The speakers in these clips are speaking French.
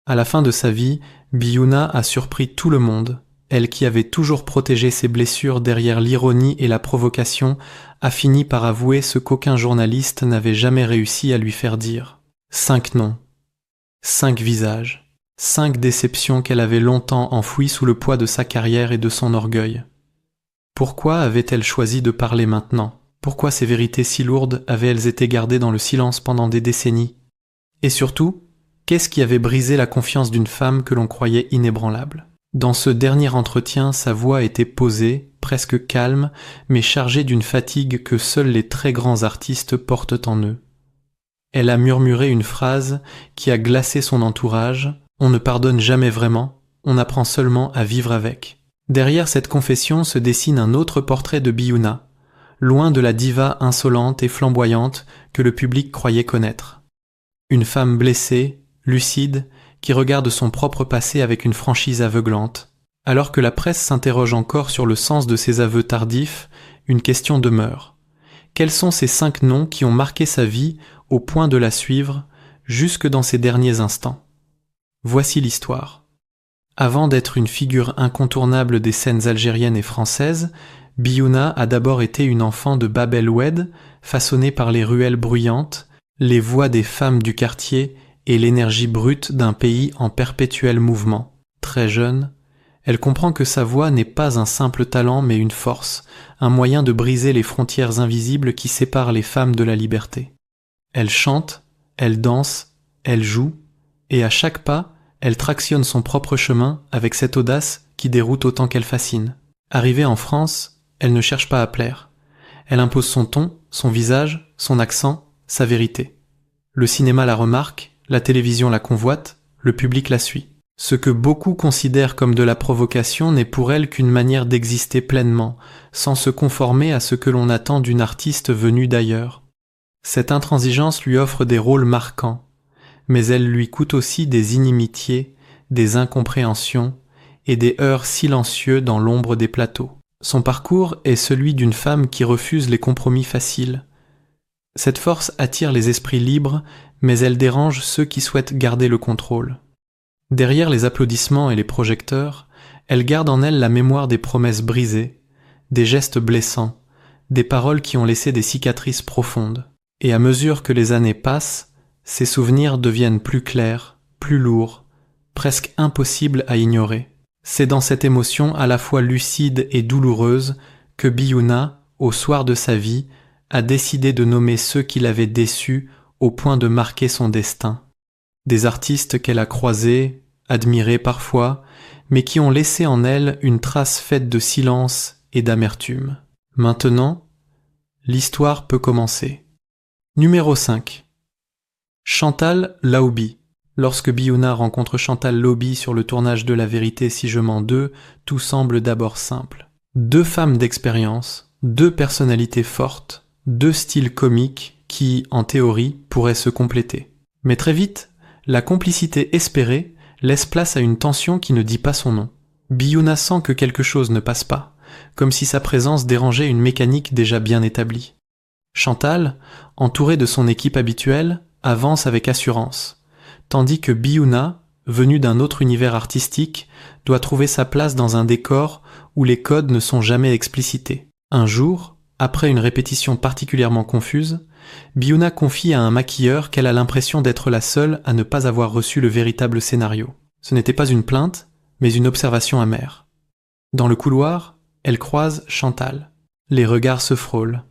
À la fin de sa vie, Biyuna a surpris tout le monde. Elle qui avait toujours protégé ses blessures derrière l'ironie et la provocation a fini par avouer ce qu'aucun journaliste n'avait jamais réussi à lui faire dire. 5 noms, 5 visages, 5 déceptions qu'elle avait longtemps enfouies sous le poids de sa carrière et de son orgueil. Pourquoi avait-elle choisi de parler maintenant ? Pourquoi ces vérités si lourdes avaient-elles été gardées dans le silence pendant des décennies ? Et surtout, qu'est-ce qui avait brisé la confiance d'une femme que l'on croyait inébranlable ? Dans ce dernier entretien, sa voix était posée, presque calme, mais chargée d'une fatigue que seuls les très grands artistes portent en eux. Elle a murmuré une phrase qui a glacé son entourage. On ne pardonne jamais vraiment, on apprend seulement à vivre avec. Derrière cette confession se dessine un autre portrait de Biyuna, loin de la diva insolente et flamboyante que le public croyait connaître. Une femme blessée, lucide, qui regarde son propre passé avec une franchise aveuglante. Alors que la presse s'interroge encore sur le sens de ses aveux tardifs, une question demeure. Quels sont ces 5 noms qui ont marqué sa vie au point de la suivre jusque dans ses derniers instants ? Voici l'histoire. Avant d'être une figure incontournable des scènes algériennes et françaises, Biyuna a d'abord été une enfant de Bab el-Oued, façonnée par les ruelles bruyantes, les voix des femmes du quartier et l'énergie brute d'un pays en perpétuel mouvement. Très jeune, elle comprend que sa voix n'est pas un simple talent mais une force, un moyen de briser les frontières invisibles qui séparent les femmes de la liberté. Elle chante, elle danse, elle joue, et à chaque pas, elle tractionne son propre chemin avec cette audace qui déroute autant qu'elle fascine. Arrivée en France, elle ne cherche pas à plaire. Elle impose son ton, son visage, son accent, sa vérité. Le cinéma la remarque, la télévision la convoite, le public la suit. Ce que beaucoup considèrent comme de la provocation n'est pour elle qu'une manière d'exister pleinement, sans se conformer à ce que l'on attend d'une artiste venue d'ailleurs. Cette intransigeance lui offre des rôles marquants, mais elle lui coûte aussi des inimitiés, des incompréhensions et des heurts silencieux dans l'ombre des plateaux. Son parcours est celui d'une femme qui refuse les compromis faciles. Cette force attire les esprits libres, mais elle dérange ceux qui souhaitent garder le contrôle. Derrière les applaudissements et les projecteurs, elle garde en elle la mémoire des promesses brisées, des gestes blessants, des paroles qui ont laissé des cicatrices profondes. Et à mesure que les années passent, ces souvenirs deviennent plus clairs, plus lourds, presque impossibles à ignorer. C'est dans cette émotion à la fois lucide et douloureuse que Biyuna, au soir de sa vie, a décidé de nommer ceux qui l'avaient déçue au point de marquer son destin. Des artistes qu'elle a croisés, admirés parfois, mais qui ont laissé en elle une trace faite de silence et d'amertume. Maintenant, l'histoire peut commencer. Numéro 5. Chantal Laoubi. Lorsque Biyuna rencontre Chantal Laoubi sur le tournage de La Vérité si je mens 2, tout semble d'abord simple. 2 femmes d'expérience, 2 personnalités fortes, 2 styles comiques qui, en théorie, pourraient se compléter. Mais très vite, la complicité espérée laisse place à une tension qui ne dit pas son nom. Biyuna sent que quelque chose ne passe pas, comme si sa présence dérangeait une mécanique déjà bien établie. Chantal, entourée de son équipe habituelle, avance avec assurance, tandis que Biyuna, venue d'un autre univers artistique, doit trouver sa place dans un décor où les codes ne sont jamais explicités. Un jour, après une répétition particulièrement confuse, Biyuna confie à un maquilleur qu'elle a l'impression d'être la seule à ne pas avoir reçu le véritable scénario. Ce n'était pas une plainte, mais une observation amère. Dans le couloir, elle croise Chantal. Les regards se frôlent.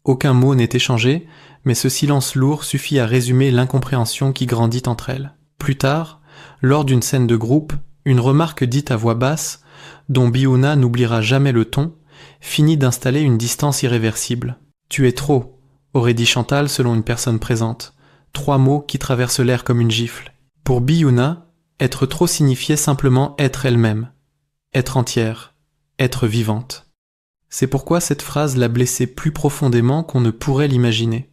Aucun mot n'est échangé, mais ce silence lourd suffit à résumer l'incompréhension qui grandit entre elles. Plus tard, lors d'une scène de groupe, une remarque dite à voix basse, dont Biyuna n'oubliera jamais le ton, finit d'installer une distance irréversible. « Tu es trop », aurait dit Chantal selon une personne présente. 3 mots qui traversent l'air comme une gifle. Pour Biyuna, être trop signifiait simplement être elle-même, être entière, être vivante. C'est pourquoi cette phrase l'a blessée plus profondément qu'on ne pourrait l'imaginer.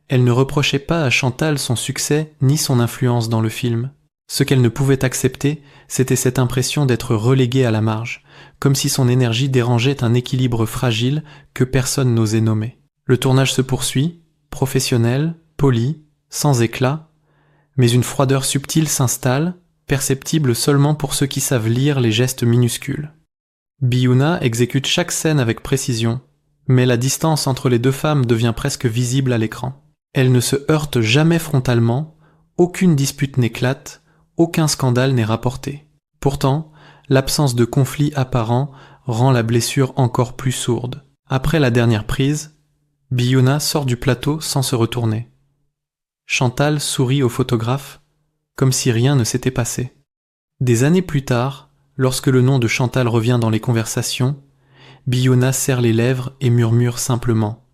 Elle ne reprochait pas à Chantal son succès ni son influence dans le film. Ce qu'elle ne pouvait accepter, c'était cette impression d'être reléguée à la marge, comme si son énergie dérangeait un équilibre fragile que personne n'osait nommer. Le tournage se poursuit, professionnel, poli, sans éclat, mais une froideur subtile s'installe, perceptible seulement pour ceux qui savent lire les gestes minuscules. Biyuna exécute chaque scène avec précision, mais la distance entre les deux femmes devient presque visible à l'écran. Elles ne se heurtent jamais frontalement, aucune dispute n'éclate, aucun scandale n'est rapporté. Pourtant, l'absence de conflit apparent rend la blessure encore plus sourde. Après la dernière prise, Biyuna sort du plateau sans se retourner. Chantal sourit au photographe, comme si rien ne s'était passé. Des années plus tard, lorsque le nom de Chantal revient dans les conversations, Biyuna serre les lèvres et murmure simplement.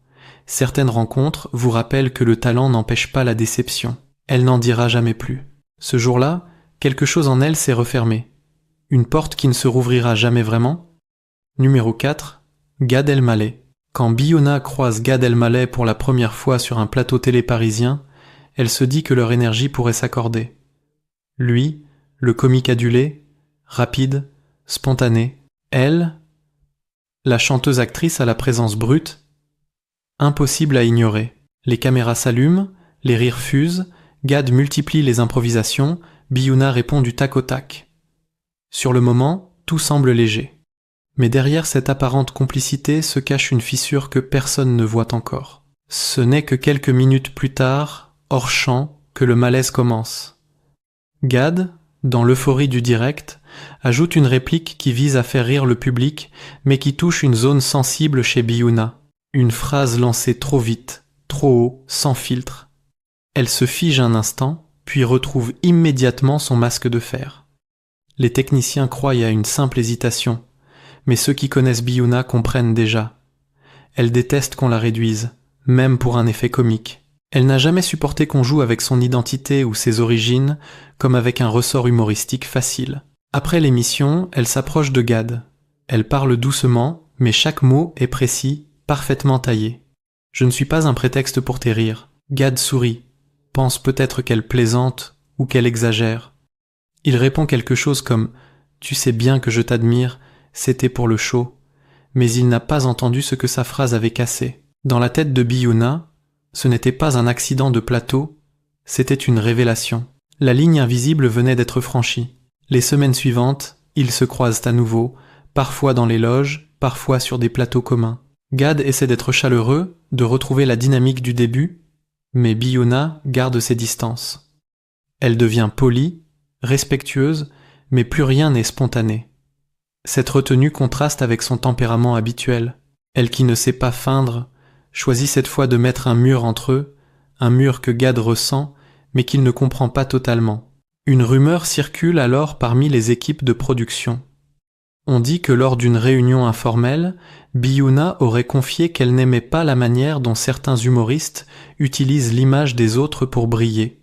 Certaines rencontres vous rappellent que le talent n'empêche pas la déception. Elle n'en dira jamais plus. Ce jour-là, quelque chose en elle s'est refermé. Une porte qui ne se rouvrira jamais vraiment. Numéro 4. Gad Elmaleh. Quand Biyuna croise Gad Elmaleh pour la première fois sur un plateau télé parisien, elle se dit que leur énergie pourrait s'accorder. Lui, le comique adulé, rapide, spontané. Elle, la chanteuse-actrice à la présence brute, impossible à ignorer. Les caméras s'allument, les rires fusent, Gad multiplie les improvisations, Biyuna répond du tac au tac. Sur le moment, tout semble léger. Mais derrière cette apparente complicité se cache une fissure que personne ne voit encore. Ce n'est que quelques minutes plus tard, hors champ, que le malaise commence. Gad, dans l'euphorie du direct, ajoute une réplique qui vise à faire rire le public, mais qui touche une zone sensible chez Biyuna. Une phrase lancée trop vite, trop haut, sans filtre. Elle se fige un instant, puis retrouve immédiatement son masque de fer. Les techniciens croient à une simple hésitation, mais ceux qui connaissent Biyuna comprennent déjà. Elle déteste qu'on la réduise, même pour un effet comique. Elle n'a jamais supporté qu'on joue avec son identité ou ses origines comme avec un ressort humoristique facile. Après l'émission, elle s'approche de Gad. Elle parle doucement, mais chaque mot est précis, parfaitement taillé. « Je ne suis pas un prétexte pour tes rires. » Gad sourit, pense peut-être qu'elle plaisante ou qu'elle exagère. Il répond quelque chose comme « Tu sais bien que je t'admire, c'était pour le show », mais il n'a pas entendu ce que sa phrase avait cassé. Dans la tête de Biyuna, ce n'était pas un accident de plateau, c'était une révélation. La ligne invisible venait d'être franchie. Les semaines suivantes, ils se croisent à nouveau, parfois dans les loges, parfois sur des plateaux communs. Gad essaie d'être chaleureux, de retrouver la dynamique du début, mais Biyuna garde ses distances. Elle devient polie, respectueuse, mais plus rien n'est spontané. Cette retenue contraste avec son tempérament habituel. Elle qui ne sait pas feindre, choisit cette fois de mettre un mur entre eux, un mur que Gad ressent, mais qu'il ne comprend pas totalement. Une rumeur circule alors parmi les équipes de production. On dit que lors d'une réunion informelle, Biyuna aurait confié qu'elle n'aimait pas la manière dont certains humoristes utilisent l'image des autres pour briller.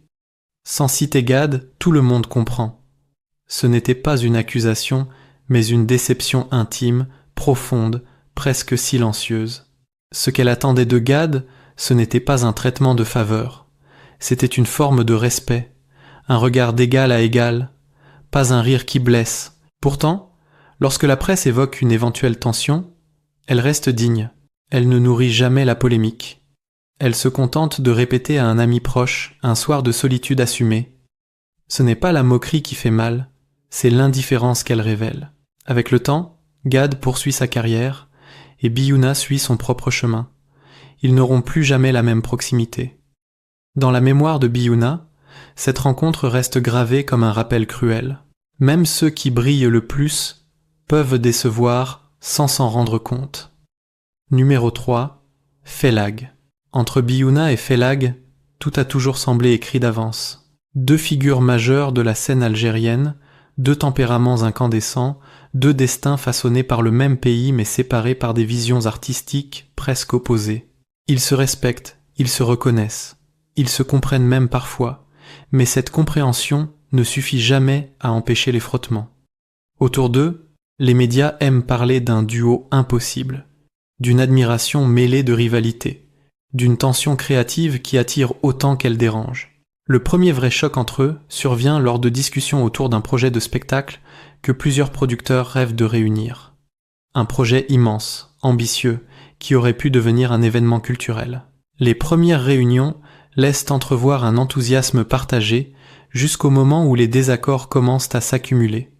Sans citer Gad, tout le monde comprend. Ce n'était pas une accusation, mais une déception intime, profonde, presque silencieuse. Ce qu'elle attendait de Gad, ce n'était pas un traitement de faveur. C'était une forme de respect, un regard d'égal à égal, pas un rire qui blesse. Pourtant, lorsque la presse évoque une éventuelle tension, elle reste digne. Elle ne nourrit jamais la polémique. Elle se contente de répéter à un ami proche, un soir de solitude assumée. Ce n'est pas la moquerie qui fait mal, c'est l'indifférence qu'elle révèle. Avec le temps, Gad poursuit sa carrière et Biyuna suit son propre chemin. Ils n'auront plus jamais la même proximité. Dans la mémoire de Biyuna, cette rencontre reste gravée comme un rappel cruel. Même ceux qui brillent le plus peuvent décevoir sans s'en rendre compte. Numéro 3. Felag. Entre Biyuna et Felag, tout a toujours semblé écrit d'avance. Deux figures majeures de la scène algérienne, deux tempéraments incandescents, deux destins façonnés par le même pays mais séparés par des visions artistiques presque opposées. Ils se respectent, ils se reconnaissent, ils se comprennent même parfois, mais cette compréhension ne suffit jamais à empêcher les frottements. Autour d'eux, les médias aiment parler d'un duo impossible, d'une admiration mêlée de rivalité, d'une tension créative qui attire autant qu'elle dérange. Le premier vrai choc entre eux survient lors de discussions autour d'un projet de spectacle que plusieurs producteurs rêvent de réunir. Un projet immense, ambitieux, qui aurait pu devenir un événement culturel. Les premières réunions laissent entrevoir un enthousiasme partagé, jusqu'au moment où les désaccords commencent à s'accumuler.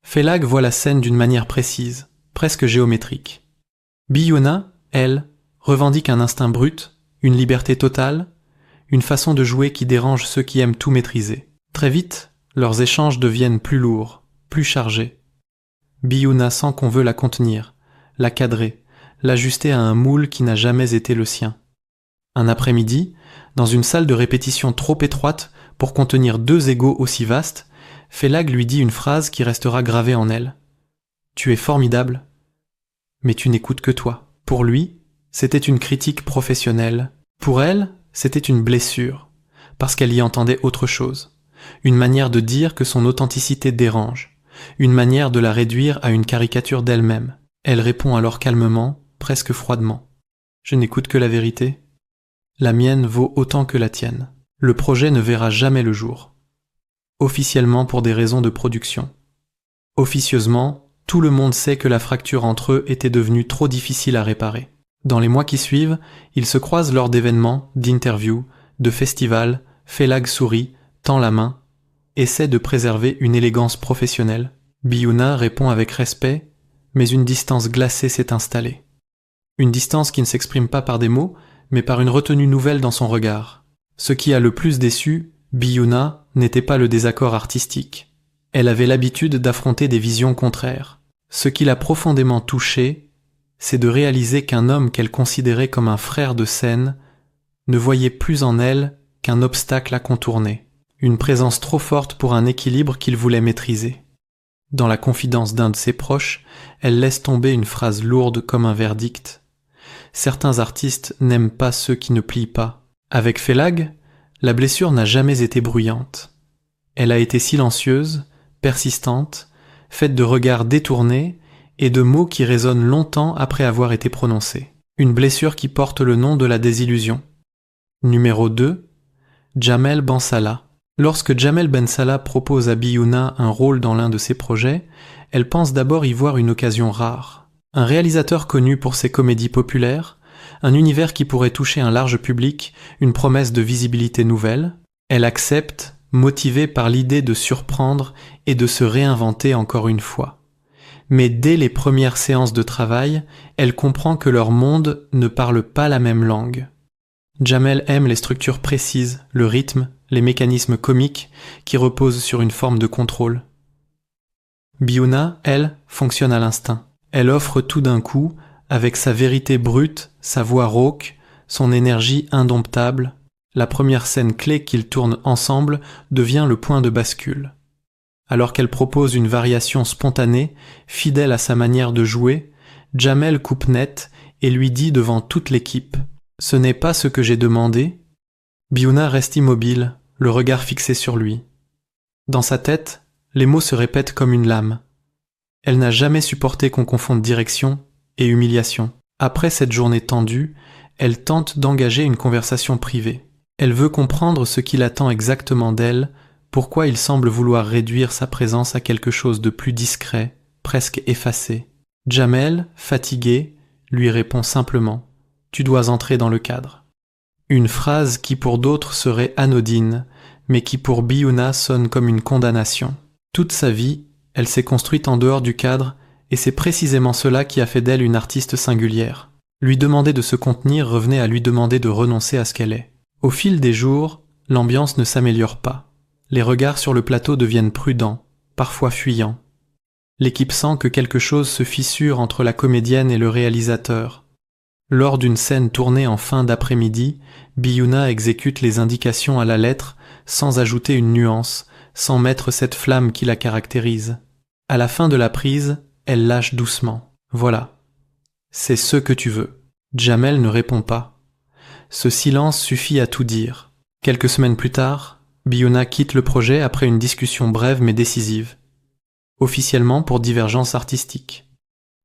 Felag voit la scène d'une manière précise, presque géométrique. Biyuna, elle, revendique un instinct brut, une liberté totale, une façon de jouer qui dérange ceux qui aiment tout maîtriser. Très vite, leurs échanges deviennent plus lourds, plus chargés. Biyuna sent qu'on veut la contenir, la cadrer, l'ajuster à un moule qui n'a jamais été le sien. Un après-midi, dans une salle de répétition trop étroite pour contenir deux égos aussi vastes, Felag lui dit une phrase qui restera gravée en elle. « Tu es formidable, mais tu n'écoutes que toi. » Pour lui, c'était une critique professionnelle. Pour elle, c'était une blessure, parce qu'elle y entendait autre chose. Une manière de dire que son authenticité dérange, une manière de la réduire à une caricature d'elle-même. Elle répond alors calmement, presque froidement. « Je n'écoute que la vérité. La mienne vaut autant que la tienne. Le projet ne verra jamais le jour. Officiellement pour des raisons de production. Officieusement, tout le monde sait que la fracture entre eux était devenue trop difficile à réparer. Dans les mois qui suivent, ils se croisent lors d'événements, d'interviews, de festivals, Felag sourit, tend la main, essaie de préserver une élégance professionnelle. Biyuna répond avec respect, mais une distance glacée s'est installée. Une distance qui ne s'exprime pas par des mots, mais par une retenue nouvelle dans son regard. Ce qui a le plus déçu, Biyuna, n'était pas le désaccord artistique. Elle avait l'habitude d'affronter des visions contraires. Ce qui l'a profondément touchée, c'est de réaliser qu'un homme qu'elle considérait comme un frère de scène ne voyait plus en elle qu'un obstacle à contourner, une présence trop forte pour un équilibre qu'il voulait maîtriser. Dans la confidence d'un de ses proches, elle laisse tomber une phrase lourde comme un verdict. Certains artistes n'aiment pas ceux qui ne plient pas. Avec Felag, la blessure n'a jamais été bruyante. Elle a été silencieuse, persistante, faite de regards détournés et de mots qui résonnent longtemps après avoir été prononcés. Une blessure qui porte le nom de la désillusion. Numéro 2. Jamel Bensalla. Lorsque Jamel Bensalla propose à Biyuna un rôle dans l'un de ses projets, elle pense d'abord y voir une occasion rare. Un réalisateur connu pour ses comédies populaires, un univers qui pourrait toucher un large public, une promesse de visibilité nouvelle. Elle accepte, motivée par l'idée de surprendre et de se réinventer encore une fois. Mais dès les premières séances de travail, elle comprend que leur monde ne parle pas la même langue. Jamel aime les structures précises, le rythme, les mécanismes comiques qui reposent sur une forme de contrôle. Biyuna, elle, fonctionne à l'instinct. Elle offre tout d'un coup, avec sa vérité brute, sa voix rauque, son énergie indomptable. La première scène clé qu'ils tournent ensemble devient le point de bascule. Alors qu'elle propose une variation spontanée, fidèle à sa manière de jouer, Jamel coupe net et lui dit devant toute l'équipe « Ce n'est pas ce que j'ai demandé ». Biyuna reste immobile, le regard fixé sur lui. Dans sa tête, les mots se répètent comme une lame. Elle n'a jamais supporté qu'on confonde direction et humiliation. Après cette journée tendue, elle tente d'engager une conversation privée. Elle veut comprendre ce qu'il attend exactement d'elle, pourquoi il semble vouloir réduire sa présence à quelque chose de plus discret, presque effacé. Jamel, fatigué, lui répond simplement « Tu dois entrer dans le cadre ». Une phrase qui pour d'autres serait anodine, mais qui pour Biyuna sonne comme une condamnation. Toute sa vie, elle s'est construite en dehors du cadre, et c'est précisément cela qui a fait d'elle une artiste singulière. Lui demander de se contenir revenait à lui demander de renoncer à ce qu'elle est. Au fil des jours, l'ambiance ne s'améliore pas. Les regards sur le plateau deviennent prudents, parfois fuyants. L'équipe sent que quelque chose se fissure entre la comédienne et le réalisateur. Lors d'une scène tournée en fin d'après-midi, Biyuna exécute les indications à la lettre sans ajouter une nuance, sans mettre cette flamme qui la caractérise. À la fin de la prise, elle lâche doucement. Voilà. C'est ce que tu veux. Jamel ne répond pas. Ce silence suffit à tout dire. Quelques semaines plus tard, Biyuna quitte le projet après une discussion brève mais décisive. Officiellement pour divergence artistique.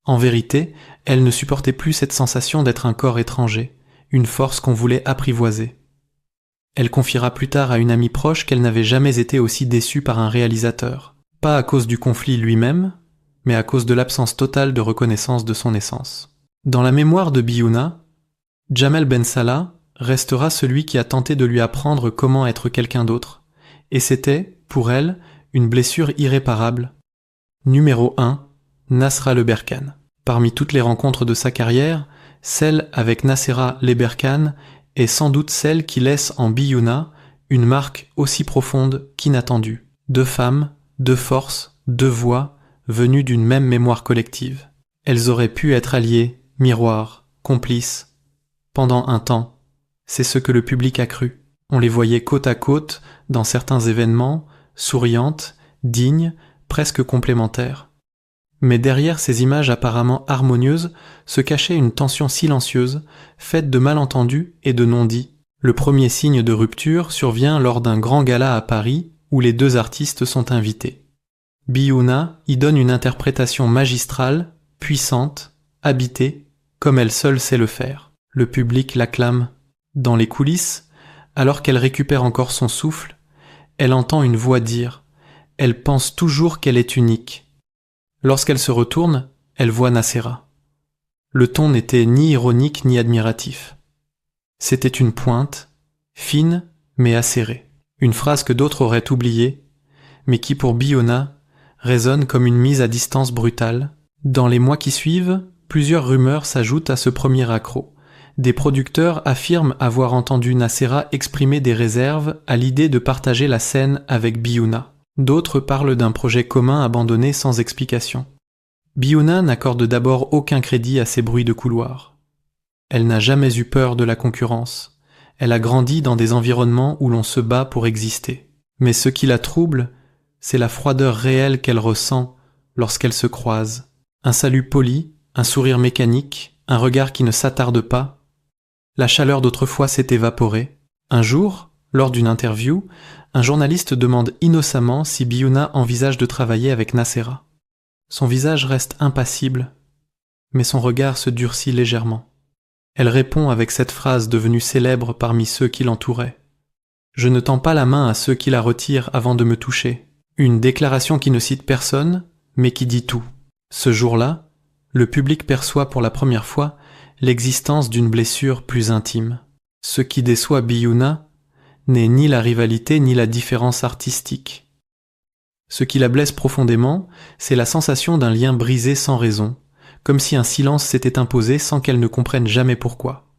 En vérité, elle ne supportait plus cette sensation d'être un corps étranger, une force qu'on voulait apprivoiser. Elle confiera plus tard à une amie proche qu'elle n'avait jamais été aussi déçue par un réalisateur. Pas à cause du conflit lui-même, mais à cause de l'absence totale de reconnaissance de son essence. Dans la mémoire de Biyuna, Jamel Bensalla restera celui qui a tenté de lui apprendre comment être quelqu'un d'autre, Et c'était, pour elle, une blessure irréparable. Numéro 1, Nasra Leberkane. Parmi toutes les rencontres de sa carrière, celle avec Nasera Leberkane est sans doute celle qui laisse en Biouna une marque aussi profonde qu'inattendue. Deux femmes, deux forces, deux voix, venues d'une même mémoire collective. Elles auraient pu être alliées, miroirs, complices. Pendant un temps, c'est ce que le public a cru. On les voyait côte à côte dans certains événements, souriantes, dignes, presque complémentaires. Mais derrière ces images apparemment harmonieuses se cachait une tension silencieuse, faite de malentendus et de non-dits. Le premier signe de rupture survient lors d'un grand gala à Paris où les deux artistes sont invités. Biouna y donne une interprétation magistrale, puissante, habitée, comme elle seule sait le faire. Le public l'acclame. Dans les coulisses, alors qu'elle récupère encore son souffle, elle entend une voix dire « Elle pense toujours qu'elle est unique ». Lorsqu'elle se retourne, elle voit Nasera. Le ton n'était ni ironique ni admiratif. C'était une pointe, fine mais acérée. Une phrase que d'autres auraient oubliée, mais qui pour Biouna résonne comme une mise à distance brutale. Dans les mois qui suivent, plusieurs rumeurs s'ajoutent à ce premier accroc. Des producteurs affirment avoir entendu Nasera exprimer des réserves à l'idée de partager la scène avec Biouna. D'autres parlent d'un projet commun abandonné sans explication. Biouna n'accorde d'abord aucun crédit à ces bruits de couloir. Elle n'a jamais eu peur de la concurrence. Elle a grandi dans des environnements où l'on se bat pour exister. Mais ce qui la trouble, c'est la froideur réelle qu'elle ressent lorsqu'elles se croisent. Un salut poli, un sourire mécanique, un regard qui ne s'attarde pas. La chaleur d'autrefois s'est évaporée. Un jour, lors d'une interview, un journaliste demande innocemment si Biouna envisage de travailler avec Nasera. Son visage reste impassible, mais son regard se durcit légèrement. Elle répond avec cette phrase devenue célèbre parmi ceux qui l'entouraient. « Je ne tends pas la main à ceux qui la retirent avant de me toucher. » Une déclaration qui ne cite personne, mais qui dit tout. Ce jour-là, le public perçoit pour la première fois l'existence d'une blessure plus intime. Ce qui déçoit Biouna n'est ni la rivalité ni la différence artistique. Ce qui la blesse profondément, c'est la sensation d'un lien brisé sans raison, comme si un silence s'était imposé sans qu'elle ne comprenne jamais pourquoi.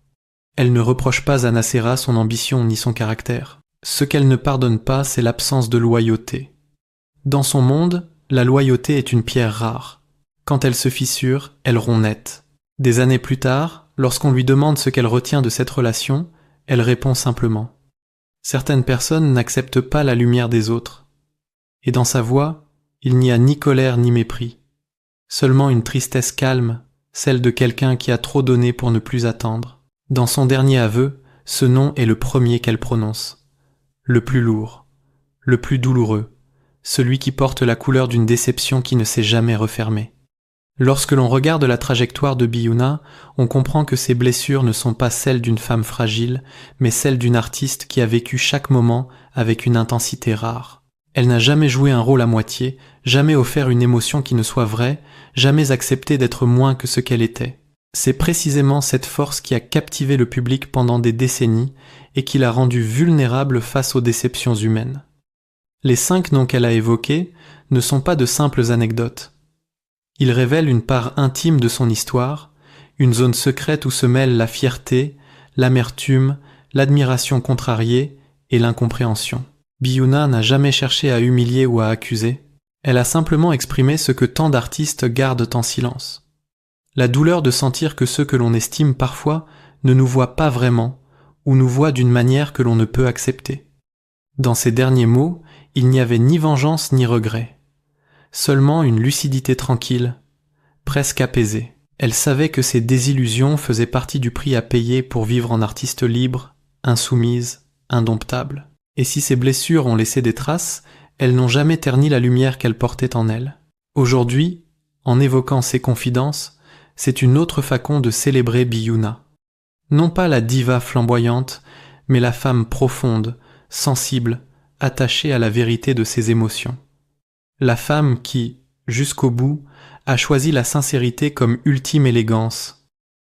Elle ne reproche pas à Nasera son ambition ni son caractère. Ce qu'elle ne pardonne pas, c'est l'absence de loyauté. Dans son monde, la loyauté est une pierre rare. Quand elle se fissure, elle rompt net. Des années plus tard, lorsqu'on lui demande ce qu'elle retient de cette relation, elle répond simplement. Certaines personnes n'acceptent pas la lumière des autres. Et dans sa voix, il n'y a ni colère ni mépris. Seulement une tristesse calme, celle de quelqu'un qui a trop donné pour ne plus attendre. Dans son dernier aveu, ce nom est le premier qu'elle prononce. Le plus lourd, le plus douloureux, celui qui porte la couleur d'une déception qui ne s'est jamais refermée. Lorsque l'on regarde la trajectoire de Biouna, on comprend que ses blessures ne sont pas celles d'une femme fragile, mais celles d'une artiste qui a vécu chaque moment avec une intensité rare. Elle n'a jamais joué un rôle à moitié, jamais offert une émotion qui ne soit vraie, jamais accepté d'être moins que ce qu'elle était. C'est précisément cette force qui a captivé le public pendant des décennies et qui l'a rendue vulnérable face aux déceptions humaines. Les 5 noms qu'elle a évoqués ne sont pas de simples anecdotes. Ils révèlent une part intime de son histoire, une zone secrète où se mêlent la fierté, l'amertume, l'admiration contrariée et l'incompréhension. Biouna n'a jamais cherché à humilier ou à accuser. Elle a simplement exprimé ce que tant d'artistes gardent en silence. La douleur de sentir que ceux que l'on estime parfois ne nous voient pas vraiment ou nous voient d'une manière que l'on ne peut accepter. Dans ces derniers mots, il n'y avait ni vengeance ni regret. Seulement une lucidité tranquille, presque apaisée. Elle savait que ces désillusions faisaient partie du prix à payer pour vivre en artiste libre, insoumise, indomptable. Et si ces blessures ont laissé des traces, elles n'ont jamais terni la lumière qu'elle portait en elle. Aujourd'hui, en évoquant ces confidences, c'est une autre façon de célébrer Biouna. Non pas la diva flamboyante, mais la femme profonde, sensible, attachée à la vérité de ses émotions. La femme qui, jusqu'au bout, a choisi la sincérité comme ultime élégance,